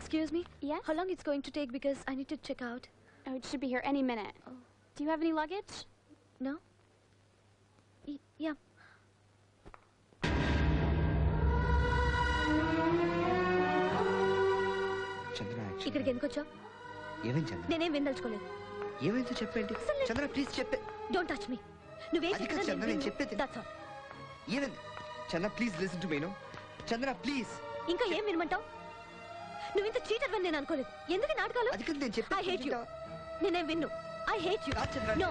Excuse me? Yes? How long it's going to take because I need to check out? Oh, it should be here any minute. Oh. Do you have any luggage? No? Yeah. చంద్ర ఇక్కడికి ఎందుకు వచ్చావు? ఏమేం చంద్ర? నేనేం విందల్చుకోలేదు. ఏమైందో చెప్పండి. Chandra please చెప్పే. Don't touch me. నువ్వేం చెప్పినా చంద్ర నేను చెప్పేది. That's all. ఏమైంది? Chandra please listen to me. No Chandra please. ఇంకా ఏం వినమంటావు? నువ్వు ఇంత చీటర్ అని నేను అనుకోలేదు. ఎందుకు నాటకాలు? అది కదా నేను చెప్పేది. I hate you. నేనేం విన్ను. I hate you. No.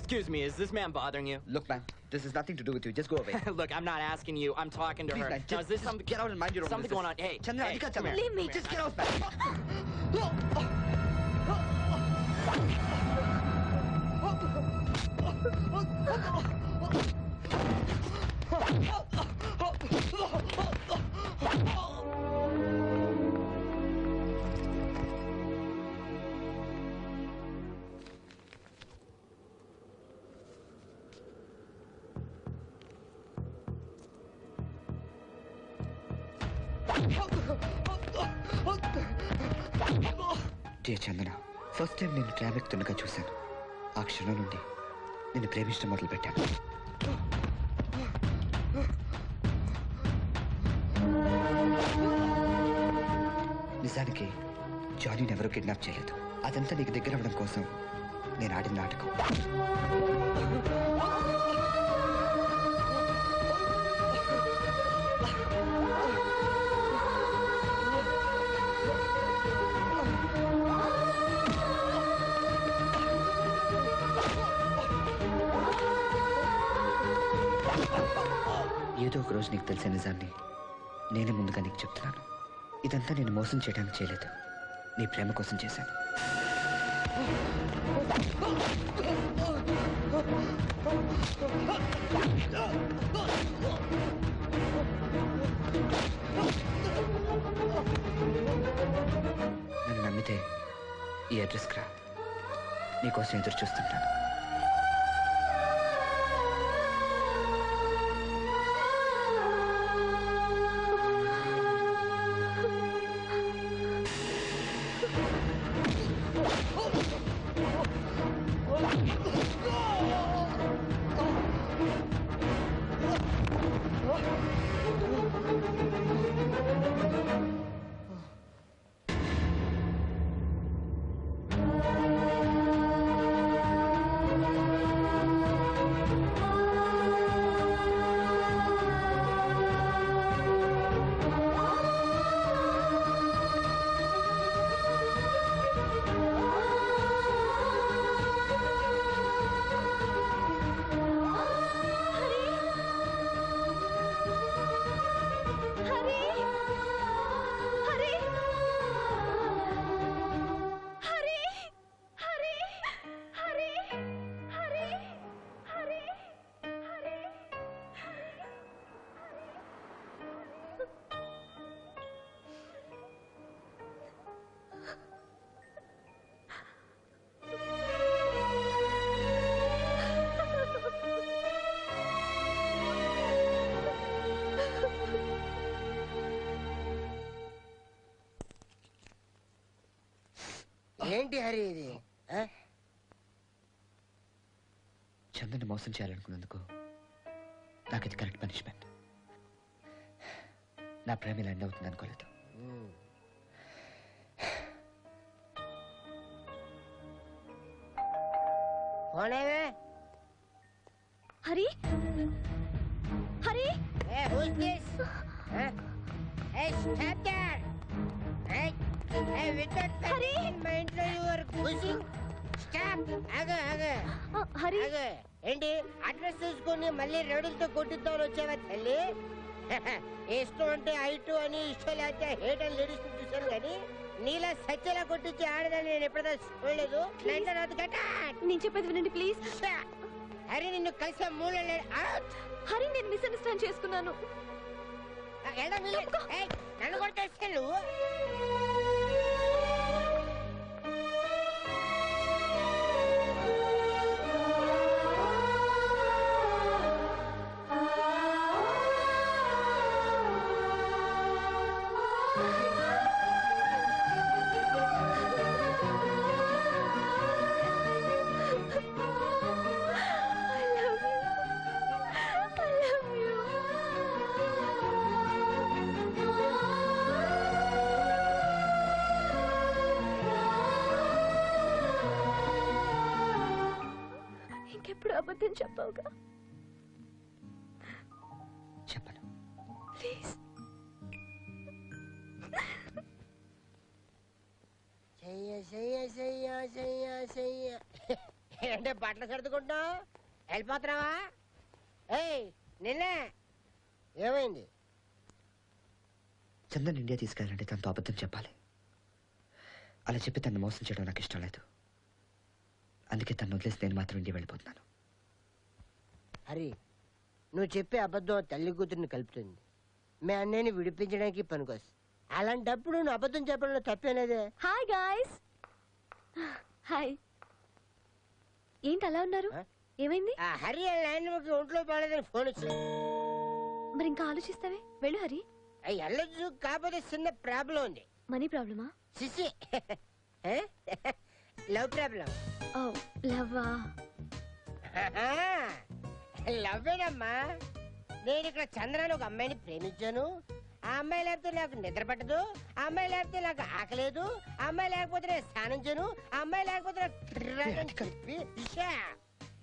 Excuse me, is this man bothering you? Look man, this has nothing to do with you. Just go away. Look, I'm not asking you. I'm talking to Please, her. man, Now, is this something? Get out and mind your own Something business. going on. Hey, Chandra, hey, Chandra. Leave me. Just get out, man. Dear Chandana, first time నేను tram ఎక్కుతుండగా చూశాను. ఆ క్షణం నుండి నిన్ను ప్రేమించడం మొదలుపెట్టాను. నిజానికి జానీని ఎవరూ కిడ్నాప్ చేయలేదు. అదంతా నీకు దగ్గర అవ్వడం కోసం నేను ఆడిన నాటకం. ఏదో ఒక రోజు నీకు తెలిసిన నిజాన్ని నేనే ముందుగా నీకు చెప్తున్నాను. ఇదంతా నేను మోసం చేయడానికి చేయలేదు, నీ ప్రేమ కోసం చేశాను. నన్ను నమ్మితే ఈ అడ్రస్కి రా, నీకోసం ఎదురు చూస్తుంటాను. ఏంటి హరి ఇది? చంద్రని మోసం చేయాలనుకున్నందుకు నాకు ఇది కరెక్ట్ పనిష్మెంట్. నా ప్రేమ ఇలా ఎండ్ అవుతుంది అనుకోలేదు. హరి హరి హరి ఏంటి అడ్రస్ చూసుకుని మళ్ళీ రౌడీలతో కొట్టిద్దామని వచ్చావా తల్లి? ఇష్టం అంటే ఐటు అని, ఇష్టం లేకపోతే హేట్ అని లేడీస్ చూశాను కానీ నీలా సత్యలా కొట్టించి ఆడదని నేను ఎప్పుడైనా చూడలేదు. నేను చెప్పేది వినండి ప్లీజ్. హరి నిన్ను కలిసే మూడు హరి నేను మిస్అండర్స్టాండ్ చేసుకున్నాను. నన్ను కొట్టేస్తే నువ్వు అబద్ధం చెప్పావుగా. చెప్పను. ప్లీజ్. అంటే బట్టలు సర్దుకుంటున్నావు, వెళ్ళిపోతున్నావా? ఏయ్ నిన్నే, ఏమైంది? చందన్ ఇండియా తీసుకెళ్ళాలంటే తనతో అబద్ధం చెప్పాలి. అలా చెప్పి తను మోసం చేయడం నాకు ఇష్టం లేదు. అందుకే తను వదిలేసి నేను మాత్రం ఇండియా వెళ్ళిపోతున్నాను. హరి, నువ్వు చెప్పే అబద్ధం తల్లి కూతురిని కలుపుతుంది. మీ అన్నయ్యని విడిపించడానికి పనికొస్తుంది. అలాంటప్పుడు నువ్వు అబద్ధం చెప్పడంలో తప్పేనేదే. Hi guys. హాయ్. ఏంటి అలా ఉన్నారు? ఏమైంది? ఆ హరి ల్యాండ్ ఒంట్లో బాగాలేదని ఫోన్ వచ్చింది. మరి ఇంకా ఆలోచిస్తావే, వెళ్ళు హరి. వెళ్ళొచ్చు, కాకపోతే చిన్న ప్రాబ్లం ఉంది. మనీ ప్రాబ్లమా? CC love problem. ఓ లవ్వా? లవ్వేనమ్మా. నేను ఇక్కడ చంద్రాన్ని ఒక అమ్మాయిని ప్రేమించాను. ఆ అమ్మాయి లేకపోతే నాకు నిద్ర పట్టదు, ఆ అమ్మాయి లేకపోతే నాకు ఆకలేదు, ఆ అమ్మాయి లేకపోతే నేను స్నానించను, ఆ అమ్మాయి లేకపోతే నాకు తిరగని చెప్పి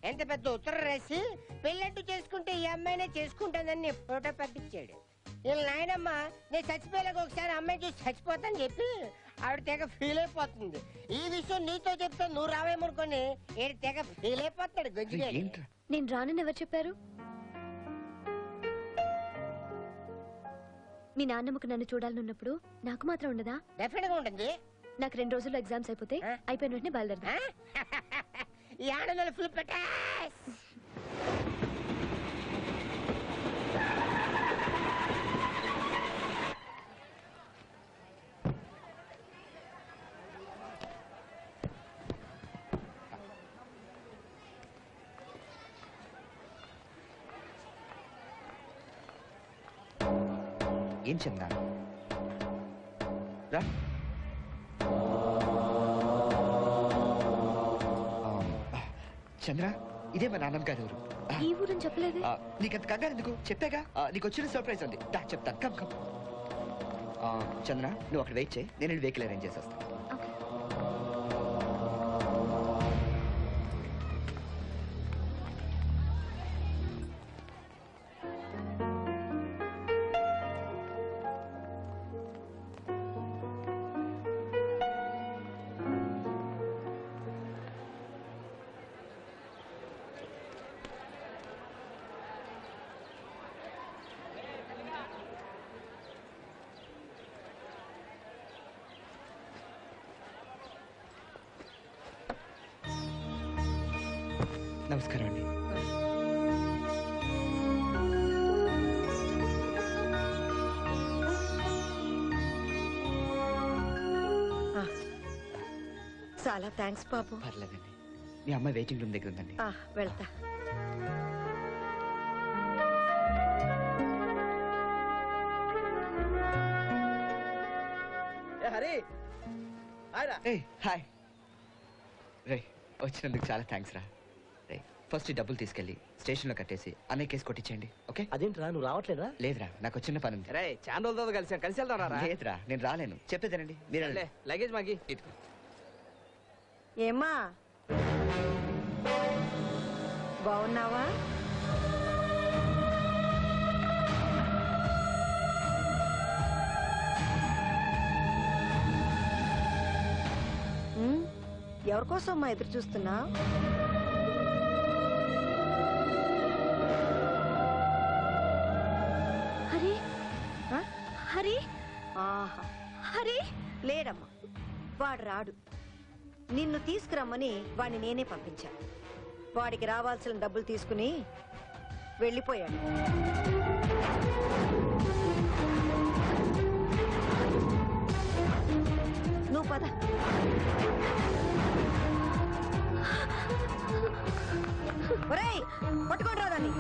ఎంత పెద్ద ఉత్తరం రాసి పెళ్ళంటూ చేసుకుంటే ఈ అమ్మాయినే చేసుకుంటానని ఫోటో పంపించాడు. వీళ్ళ నాయనమ్మ నేను చచ్చిపోయేలాగా ఒకసారి అమ్మాయి చూసి చచ్చిపోతాను చెప్పి ఆవిడ తెగ ఫీల్ అయిపోతుంది. ఈ విషయం నీతో చెప్తే నువ్వు రావేమనుకోని ఏడు తెగ ఫీల్ అయిపోతాడు గంజిగా. నేను రానని ఎవరు చెప్పారు? మీ నాన్నమ్మకు నన్ను చూడాలనున్నప్పుడు నాకు మాత్రం ఉండదా? డెఫినెట్ గా ఉంటుంది. నాకు 2 రోజుల్లో ఎగ్జామ్స్ అయిపోతే అయిపోయిన వెంటనే బయలుదేరదా? ఈ ఆనందాలు ఫుల్ పెట్టేస్. ఏం చందా రా. చంద్ర, ఇదే మా నాన్నమ్మ గారి ఊరు. ఈ ఊరని చెప్పలేదు. నీకంత కంగారు ఎందుకు? చెప్పాగా నీకు వచ్చిన సర్ప్రైజ్ ఉంది. చెప్తాను. Come come. చంద్ర, నువ్వు అక్కడ వెయిట్ చేయి, నేను వెహికల్ అరేంజ్ చేసేస్తాను. నమస్కారం అండి. చాలా థ్యాంక్స్ బాబు. పర్లేదండి, మీ అమ్మాయి వెయిటింగ్ రూమ్ దగ్గర ఉందండి. వెళ్తా. హాయ్ రే, వచ్చినందుకు చాలా థ్యాంక్స్ రా. రే, ఫస్ట్ ఈ డబ్బులు తీసుకెళ్ళి స్టేషన్లో కట్టేసి అన్నయ్య కేసు కొట్టించండి. ఓకే? అదేంట్రా, నువ్వు రావట్లేదా? లేదురా, నాకు చిన్న పని ఉంది. రే చాందోలతో కలిసి వెళ్తారా? లేదురా, నేను రాలేను. చెప్పేదేనండి మీరు. లగేజ్ మాకి. ఏమ్మా, బాగున్నావా? ఎవరికోసం అమ్మా ఎదురు చూస్తున్నా? హరి, హరి, ఆహా, హరి లేడమ్మా, వాడు రాడు. నిన్ను తీసుకురమ్మని వాడిని నేనే పంపించాను. వాడికి రావాల్సిన డబ్బులు తీసుకుని వెళ్ళిపోయాడు. నువ్వు పద. ఒరేయ్, పట్టుకోండి రా దాన్ని.